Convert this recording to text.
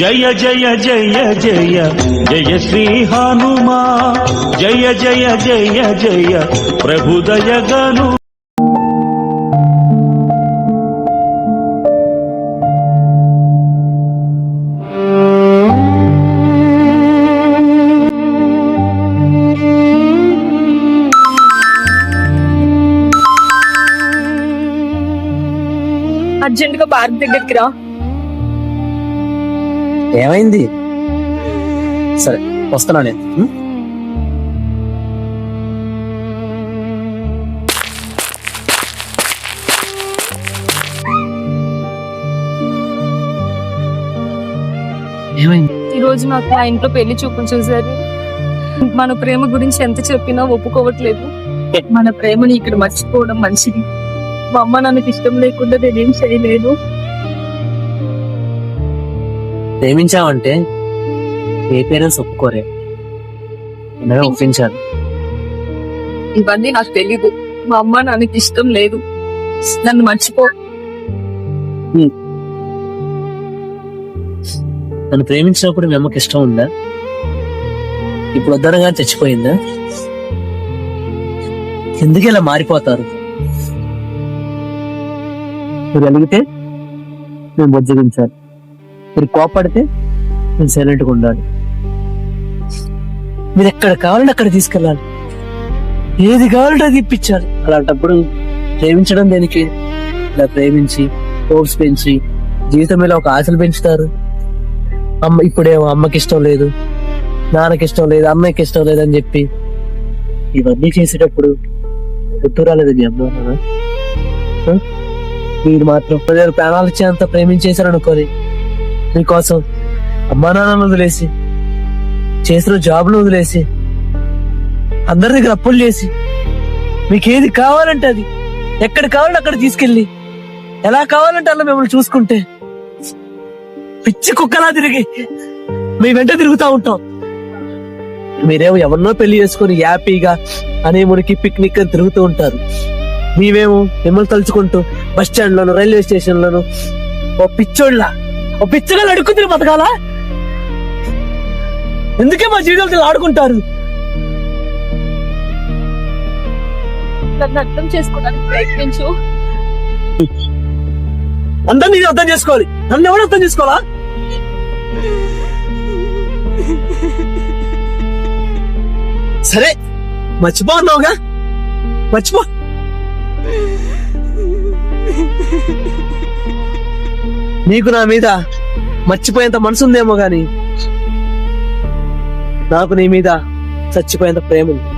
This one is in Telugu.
జయ జయ జయ జయ జయ శ్రీ హనుమా జయ జయ జయ జయ ప్రభుదయ గను. అర్జెంట్ గా పార్క్ దగ్గరికి రా. ఏమైంది? సరే వస్తున్నా నేను. ఏమైంది? ఈ రోజు నాకు మా ఇంట్లో పెళ్లి చూపులు చూసారు. మన ప్రేమ గురించి ఎంత చెప్పినా ఒప్పుకోవట్లేదు. మన ప్రేమని ఇక్కడ మర్చిపోవడం మంచిది. మా అమ్మ నాకు ఇష్టం లేకుండా నేనేం చేయలేదు. ప్రేమించావంటే ఏ పేరెంట్స్ ఒప్పుకోరే, అందరూ ఒప్పించారు. ఇవన్నీ నాకు తెలీదు. మా అమ్మ నాకు ఇష్టం లేదు. నన్ను మర్చిపో. నన్ను ప్రేమించినప్పుడు మీ అమ్మకి ఇష్టం ఉందా? ఇప్పుడు వద్దనగా చచ్చిపోయిందా? ఎందుకు ఇలా మారిపోతారు? మీరు అలిగితే నేను బొజ్జగించాలి, మీరు కోపడితే నేను సైలెంట్గా ఉండాలి. మీరు ఎక్కడ కావాలంటే అక్కడ తీసుకెళ్ళాలి, ఏది కావాలంటే అది ఇప్పించాలి. అలాంటప్పుడు ప్రేమించడం దేనికి? ఇలా ప్రేమించి హోప్స్ పెంచి జీవితం మీద ఒక ఆశలు పెంచుతారు. ఇప్పుడేమో అమ్మకి ఇష్టం లేదు, నాన్నకి ఇష్టం లేదు, అన్నయ్యకి ఇష్టం లేదు అని చెప్పి ఇవన్నీ చేసేటప్పుడు గుర్తు రాలేదు మీ అమ్మ. మీరు మాత్రం ప్రజలు ప్రాణాలు ఇచ్చేంత ప్రేమించేశారు అనుకోని మీకోసం అమ్మా నాన్నలు వదిలేసి, చేసిన జాబ్లు వదిలేసి, అందరి దగ్గర అప్పులు చేసి, మీకేది కావాలంటే అది, ఎక్కడ కావాలంటే అక్కడ తీసుకెళ్ళి, ఎలా కావాలంటే అలా మిమ్మల్ని చూసుకుంటే పిచ్చి కుక్కలా తిరిగి మీ వెంట తిరుగుతా ఉంటాం. మీరేమో ఎవరినో పెళ్లి చేసుకుని హ్యాపీగా హనీమూన్కి పిక్నిక్ అని తిరుగుతూ ఉంటారు. మేమేమో మిమ్మల్ని తలుచుకుంటూ బస్ స్టాండ్ లోను, రైల్వే స్టేషన్ లోను ఓ పిచ్చోళ్ళ, ఓ పిచ్చగా అడుక్కుని బతకాలా? ఎందుకే మా జీవితాలతో ఆడుకుంటారు? నన్ను అర్థం చేసుకోవడానికి ప్రయత్నించు. అందరినీ నేను అర్థం చేసుకోవాలి, నన్ను ఎవరు అర్థం చేసుకోవాలా? సరే మర్చిపో అన్నావుగా, మర్చిపో. నీకు నా మీద మర్చిపోయేంత మనసు ఉందేమో గాని నాకు నీ మీద చచ్చిపోయేంత ప్రేమ ఉంది.